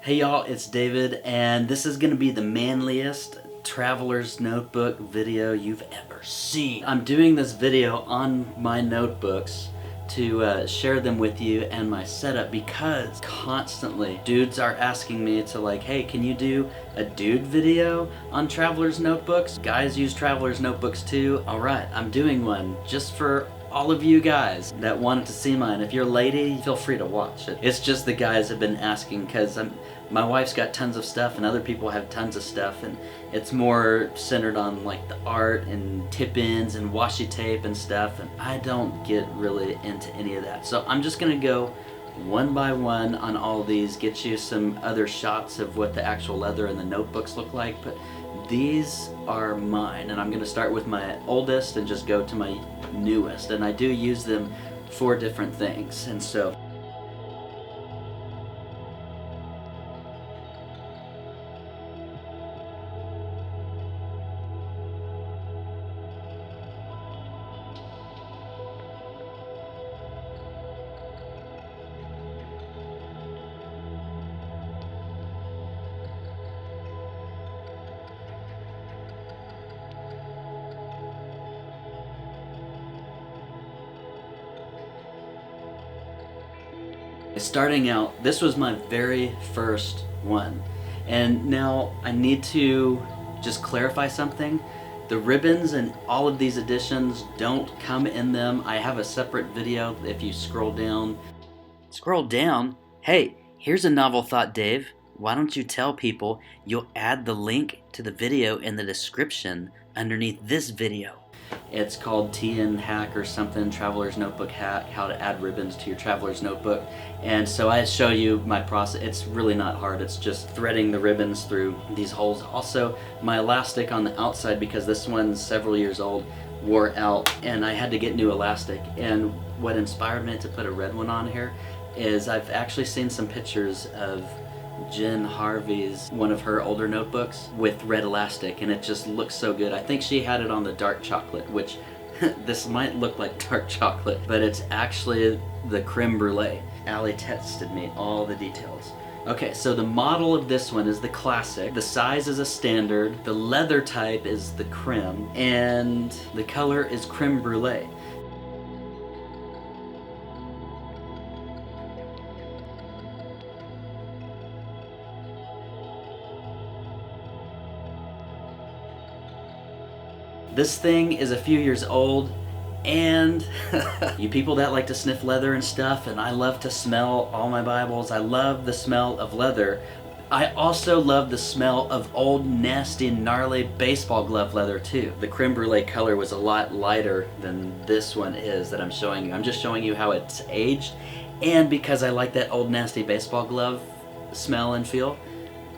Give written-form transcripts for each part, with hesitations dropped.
Hey y'all, it's David, and this is going to be the manliest traveler's notebook video you've ever seen. I'm doing this video on my notebooks to share them with you and my setup because constantly dudes are asking me to hey, can you do a dude video on traveler's notebooks? Guys use traveler's notebooks too. Alright, I'm doing one just for all of you guys that wanted to see mine. If you're a lady, feel free to watch it. It's just the guys have been asking because my wife's got tons of stuff and other people have tons of stuff, and it's more centered on the art and tip-ins and washi tape and stuff, and I don't get really into any of that. So I'm just gonna go one by one on all these, get you some other shots of what the actual leather and the notebooks look like, but these are mine, and I'm gonna start with my oldest and just go to my newest, and I do use them for different things. And so starting out, this was my very first one. And now I need to just clarify something. The ribbons and all of these editions don't come in them. I have a separate video if you scroll down. Scroll down? Hey, here's a novel thought, Dave. Why don't you tell people you'll add the link to the video in the description underneath this video. It's called TN Hack or something, Traveler's Notebook Hack, how to add ribbons to your Traveler's Notebook. And so I show you my process. It's really not hard. It's just threading the ribbons through these holes. Also, my elastic on the outside, because this one's several years old, wore out and I had to get new elastic. And what inspired me to put a red one on here is I've actually seen some pictures of Jen Harvey's, one of her older notebooks with red elastic, and it just looks so good. I think she had it on the dark chocolate, which this might look like dark chocolate, but it's actually the creme brulee. Allie texted me all the details. Okay, so the model of this one is the classic. The size is a standard. The leather type is the creme, and the color is creme brulee. This thing is a few years old, and you people that like to sniff leather and stuff, and I love to smell all my Bibles. I love the smell of leather. I also love the smell of old, nasty, gnarly baseball glove leather too. The creme brulee color was a lot lighter than this one is that I'm showing you. I'm just showing you how it's aged, and because I like that old, nasty baseball glove smell and feel,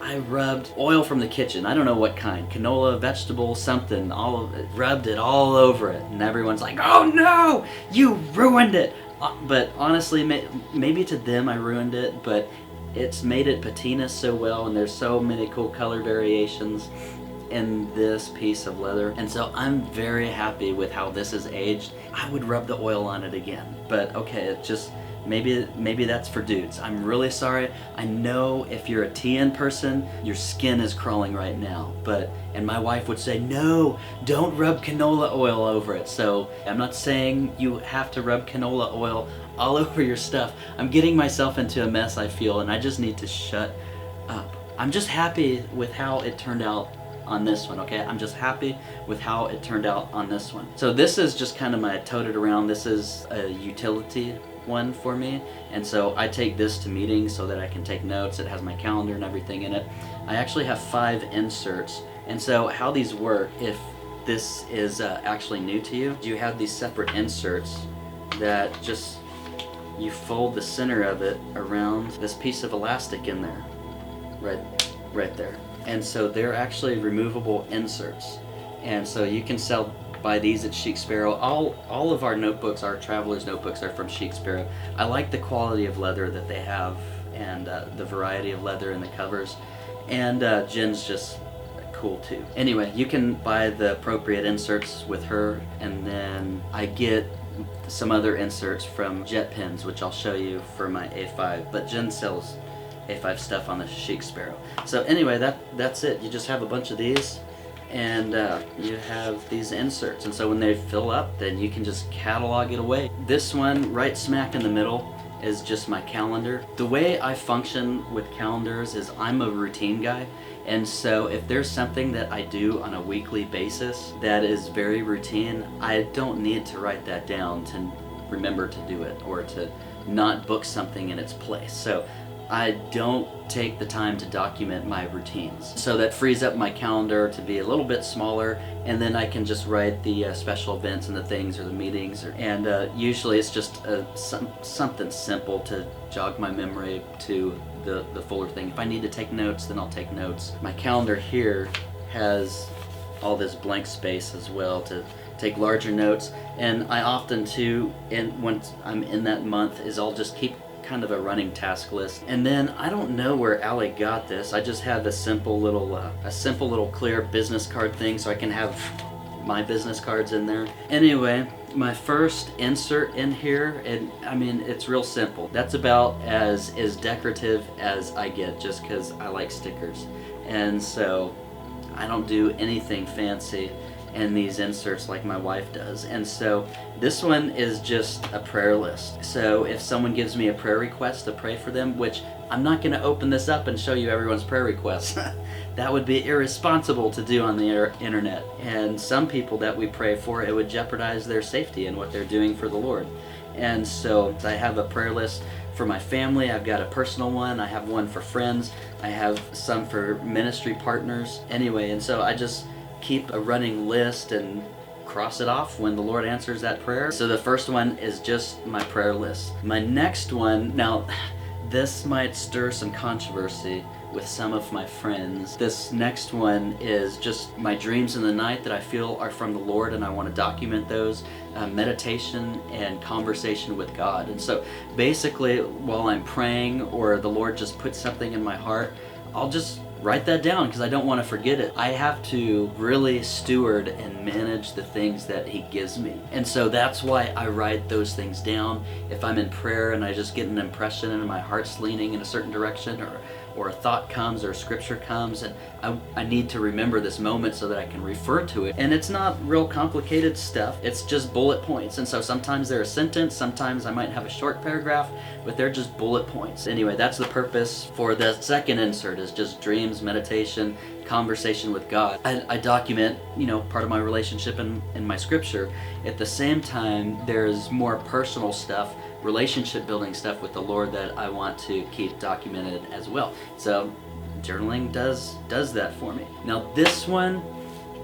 I rubbed oil from the kitchen. I don't know what kind. Canola, vegetable, something. All of it. Rubbed it all over it. And everyone's like, oh no! You ruined it! But honestly, maybe to them I ruined it, but it's made it patina so well, and there's so many cool color variations in this piece of leather. And so I'm very happy with how this is aged. I would rub the oil on it again. But okay, it just... Maybe that's for dudes. I'm really sorry. I know if you're a TN person, your skin is crawling right now. And my wife would say, no, don't rub canola oil over it. So I'm not saying you have to rub canola oil all over your stuff. I'm getting myself into a mess, I feel, and I just need to shut up. I'm just happy with how it turned out on this one, okay? I'm just happy with how it turned out on this one. So this is just kind of my toted around. This is a utility one for me, and so I take this to meetings so that I can take notes. It has my calendar and everything in it. I actually have 5 inserts, and so how these work, if this is actually new to you, you have these separate inserts that just, you fold the center of it around this piece of elastic in there, right there. And so they're actually removable inserts, and so you can buy these at Chic Sparrow. All of our notebooks, our traveler's notebooks, are from Chic Sparrow. I like the quality of leather that they have, and the variety of leather in the covers, and Jen's just cool too. Anyway, you can buy the appropriate inserts with her, and then I get some other inserts from Jet Pens, which I'll show you for my A5, but Jen sells A5 stuff on the sheik sparrow. So anyway, that's it. You just have a bunch of these, and you have these inserts. And so when they fill up, then you can just catalog it away. This one, right smack in the middle, is just my calendar. The way I function with calendars is I'm a routine guy. And so if there's something that I do on a weekly basis that is very routine, I don't need to write that down to remember to do it or to not book something in its place. So I don't take the time to document my routines. So that frees up my calendar to be a little bit smaller, and then I can just write the special events and the things or the meetings. And usually it's just something simple to jog my memory to the fuller thing. If I need to take notes, then I'll take notes. My calendar here has all this blank space as well to take larger notes. And I often too, and once I'm in that month, is I'll just keep kind of a running task list. And then I don't know where Allie got this. I just had a simple little clear business card thing so I can have my business cards in there. Anyway, my first insert in here, and I mean, it's real simple. That's about as decorative as I get, just because I like stickers. And so I don't do anything fancy in these inserts like my wife does. And so this one is just a prayer list. So if someone gives me a prayer request to pray for them, which I'm not going to open this up and show you everyone's prayer requests. That would be irresponsible to do on the internet. And some people that we pray for, it would jeopardize their safety and what they're doing for the Lord. And so I have a prayer list for my family. I've got a personal one. I have one for friends. I have some for ministry partners. Anyway, and so I just keep a running list and cross it off when the Lord answers that prayer. So the first one is just my prayer list. My next one, now this might stir some controversy with some of my friends. This next one is just my dreams in the night that I feel are from the Lord, and I want to document those. Meditation and conversation with God. And so basically while I'm praying or the Lord just puts something in my heart, I'll just write that down because I don't want to forget it. I have to really steward and manage the things that He gives me. And so that's why I write those things down. If I'm in prayer and I just get an impression and my heart's leaning in a certain direction, or a thought comes or a scripture comes, and I need to remember this moment so that I can refer to it. And it's not real complicated stuff. It's just bullet points. And so sometimes they're a sentence, sometimes I might have a short paragraph, but they're just bullet points. Anyway, that's the purpose for the second insert, is just dreams, meditation, conversation with God. I document, part of my relationship in my scripture. At the same time, there's more personal stuff, relationship building stuff with the Lord that I want to keep documented as well. So journaling does that for me. Now this one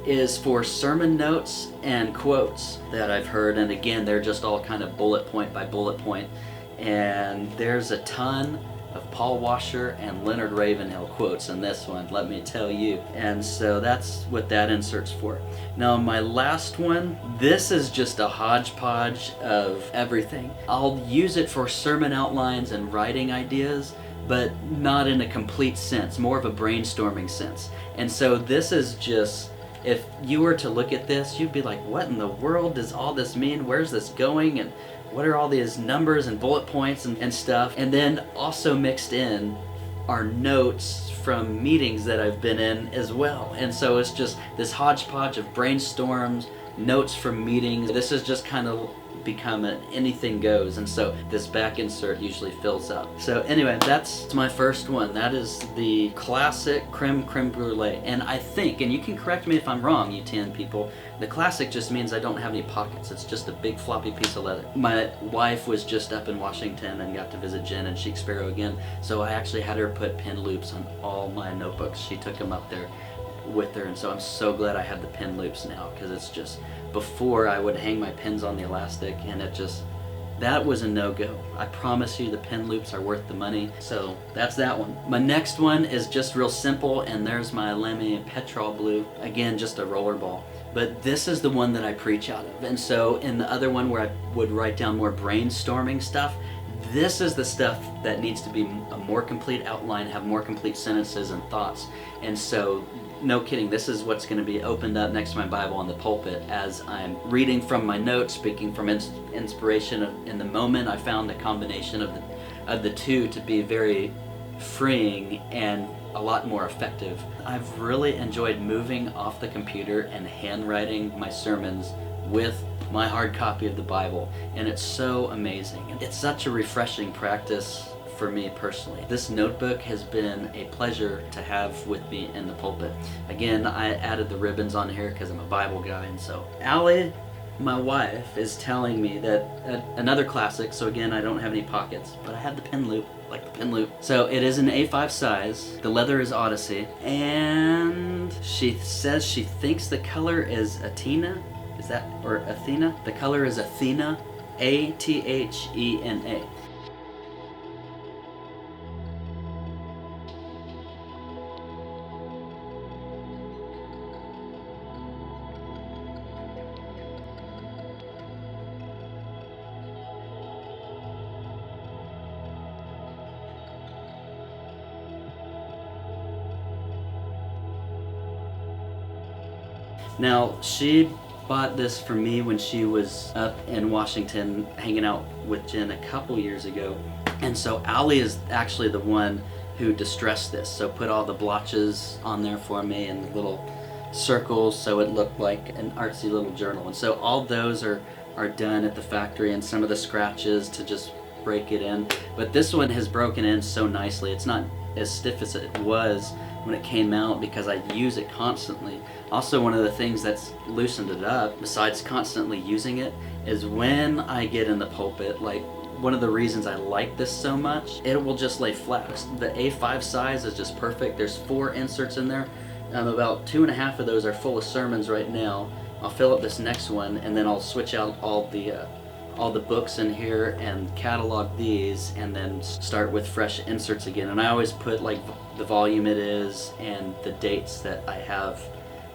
is for sermon notes and quotes that I've heard, and again, they're just all kind of bullet point by bullet point. And there's a ton of Paul Washer and Leonard Ravenhill quotes in this one, let me tell you. And so that's what that insert's for. Now my last one, this is just a hodgepodge of everything. I'll use it for sermon outlines and writing ideas, but not in a complete sense, more of a brainstorming sense. And so this is just, if you were to look at this, you'd be like, what in the world does all this mean? Where's this going? And what are all these numbers and bullet points and stuff? And then also mixed in are notes from meetings that I've been in as well. And so it's just this hodgepodge of brainstorms, notes from meetings. This has just kind of become an anything goes, and so this back insert usually fills up. So anyway, that's my first one. That is the classic creme brulee. And I think, and you can correct me if I'm wrong, you 10 people, the classic just means I don't have any pockets. It's just a big floppy piece of leather. My wife was just up in Washington and got to visit Jen and Sheik Sparrow again, so I actually had her put pin loops on all my notebooks. She took them up there with her, and so I'm so glad I have the pin loops now, because it's just, before I would hang my pins on the elastic, and that was a no-go. I promise you the pin loops are worth the money. So that's that one. My next one is just real simple, and there's my Lamy Petrol Blue. Again, just a roller ball. But this is the one that I preach out of. And so in the other one where I would write down more brainstorming stuff, this is the stuff that needs to be a more complete outline, have more complete sentences and thoughts. And so, no kidding, this is what's going to be opened up next to my Bible on the pulpit as I'm reading from my notes, speaking from inspiration in the moment. I found the combination of the two to be very freeing and a lot more effective. I've really enjoyed moving off the computer and handwriting my sermons with my hard copy of the Bible, and it's so amazing. It's such a refreshing practice for me personally. This notebook has been a pleasure to have with me in the pulpit. Again, I added the ribbons on here because I'm a Bible guy, and so Allie, my wife, is telling me that another classic, so again, I don't have any pockets, but I have the pen loop, like the pen loop. So it is an A5 size, the leather is Odyssey, and she says she thinks the color is Athena, is that, or Athena? The color is Athena, Athena. Now, she bought this for me when she was up in Washington hanging out with Jen a couple years ago. And so Allie is actually the one who distressed this. So put all the blotches on there for me and little circles so it looked like an artsy little journal. And so all those are done at the factory, and some of the scratches to just break it in. But this one has broken in so nicely. It's not as stiff as it was when it came out because I use it constantly. Also, one of the things that's loosened it up, besides constantly using it, is when I get in the pulpit, like one of the reasons I like this so much, it will just lay flat. The A5 size is just perfect. There's 4 inserts in there. About 2.5 of those are full of sermons right now. I'll fill up this next one, and then I'll switch out all the books in here and catalog these, and then start with fresh inserts again. And I always put like the volume it is and the dates that I have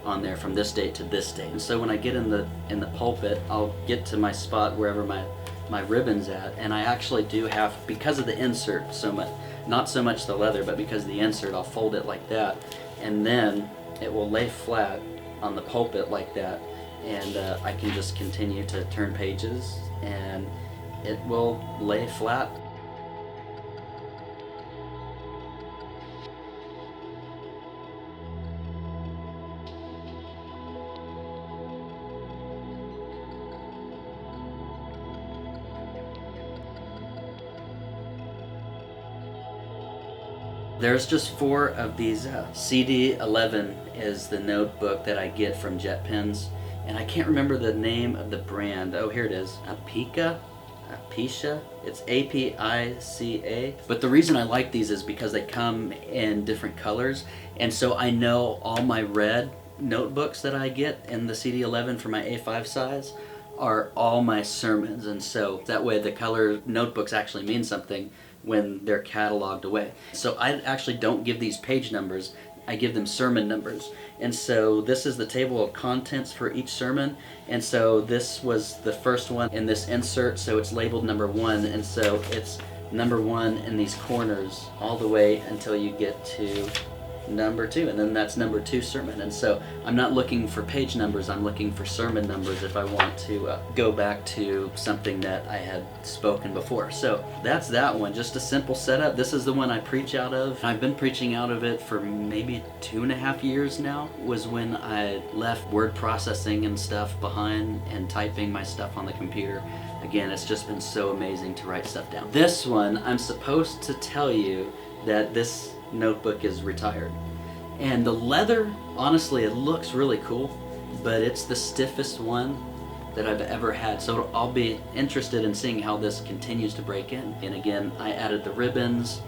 on there from this date to this date. And so when I get in the pulpit, I'll get to my spot wherever my ribbon's at, and I actually do have, because of the insert so much, not so much the leather, but because of the insert, I'll fold it like that, and then it will lay flat on the pulpit like that, and I can just continue to turn pages and it will lay flat. There's just 4 of these. CD11 is the notebook that I get from JetPens, and I can't remember the name of the brand. Oh, here it is. Apica? It's APICA. But the reason I like these is because they come in different colors, and so I know all my red notebooks that I get in the CD11 for my A5 size are all my sermons, and so that way the color notebooks actually mean something when they're cataloged away. So I actually don't give these page numbers, I give them sermon numbers. And so this is the table of contents for each sermon, and so this was the first one in this insert, so it's labeled number 1, and so it's number 1 in these corners all the way until you get to number 2, and then that's number 2 sermon. And so I'm not looking for page numbers, I'm looking for sermon numbers if I want to go back to something that I had spoken before. So that's that one, just a simple setup. This is the one I preach out of. I've been preaching out of it for maybe 2.5 years now, was when I left word processing and stuff behind and typing my stuff on the computer. Again, it's just been so amazing to write stuff down. This one, I'm supposed to tell you that this notebook is retired. And the leather, honestly, it looks really cool, but it's the stiffest one that I've ever had. So I'll be interested in seeing how this continues to break in. And again, I added the ribbons,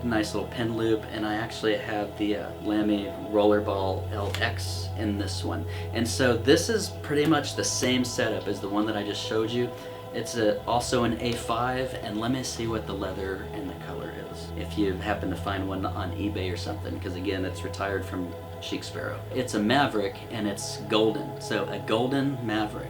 nice little pin loop, and I actually have the Lamy Rollerball LX in this one. And so this is pretty much the same setup as the one that I just showed you. It's also an A5, and let me see what the leather and the color is, if you happen to find one on eBay or something, because again, it's retired from Chic Sparrow. It's a Maverick, and it's golden, so a golden Maverick.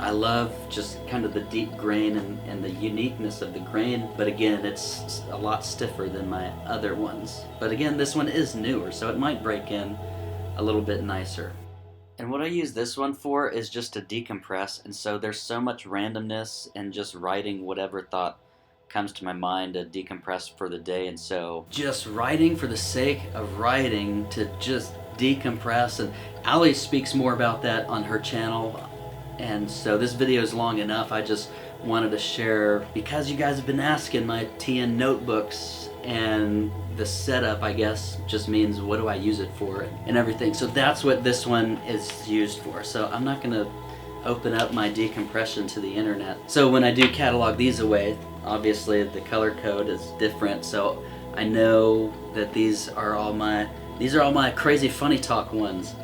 I love just kind of the deep grain and the uniqueness of the grain, but again, it's a lot stiffer than my other ones. But again, this one is newer, so it might break in a little bit nicer. And what I use this one for is just to decompress, and so there's so much randomness and just writing whatever thought comes to my mind to decompress for the day, and so just writing for the sake of writing to just decompress. And Allie speaks more about that on her channel, and so this video is long enough. I just wanted to share, because you guys have been asking, my TN notebooks, and the setup, I guess, just means what do I use it for and everything. So that's what this one is used for. So I'm not going to open up my decompression to the internet. So when I do catalog these away, obviously the color code is different, so I know that these are all my crazy funny talk ones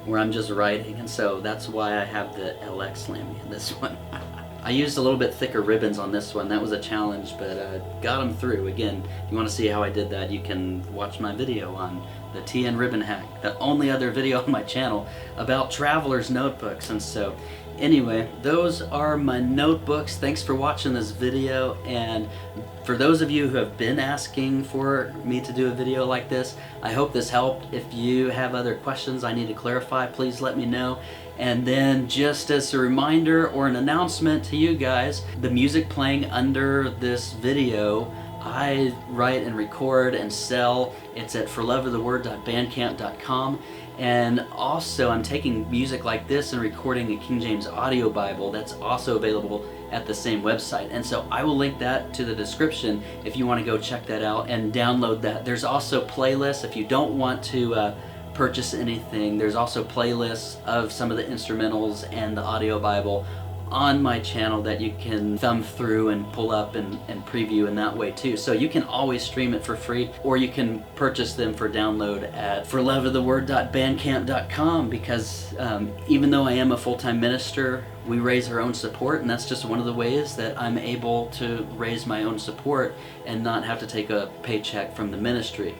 where I'm just writing, and so that's why I have the LX Lammy in this one. I used a little bit thicker ribbons on this one. That was a challenge, but got them through. Again, if you want to see how I did that, you can watch my video on the TN ribbon hack, the only other video on my channel about traveler's notebooks. And so anyway, those are my notebooks. Thanks for watching this video, and for those of you who have been asking for me to do a video like this, I hope this helped. If you have other questions I need to clarify, please let me know. And then just as a reminder or an announcement to you guys, the music playing under this video, I write and record and sell. It's at forloveoftheword.bandcamp.com. And also I'm taking music like this and recording a King James audio Bible that's also available at the same website. And so I will link that to the description if you want to go check that out and download that. There's also playlists if you don't want to purchase anything. There's also playlists of some of the instrumentals and the audio Bible on my channel that you can thumb through and pull up and preview in that way too. So you can always stream it for free, or you can purchase them for download at forloveoftheword.bandcamp.com, because even though I am a full-time minister, we raise our own support, and that's just one of the ways that I'm able to raise my own support and not have to take a paycheck from the ministry.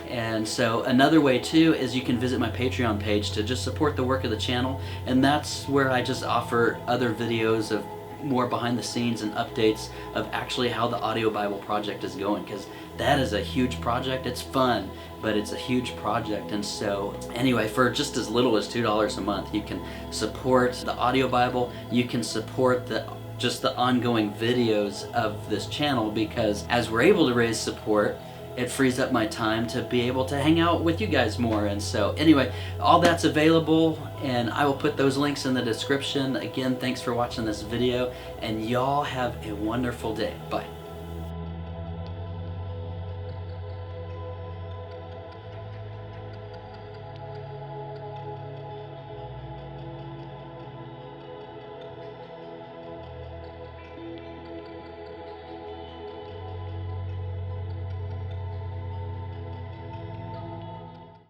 And so another way too is you can visit my Patreon page to just support the work of the channel, and that's where I just offer other videos of more behind the scenes and updates of actually how the audio Bible project is going, because that is a huge project. It's fun, but it's a huge project. And so anyway, for just as little as $2 a month, you can support the audio Bible. You can support just the ongoing videos of this channel, because as we're able to raise support, it frees up my time to be able to hang out with you guys more. And so anyway, all that's available, and I will put those links in the description. Again, thanks for watching this video, and y'all have a wonderful day. Bye.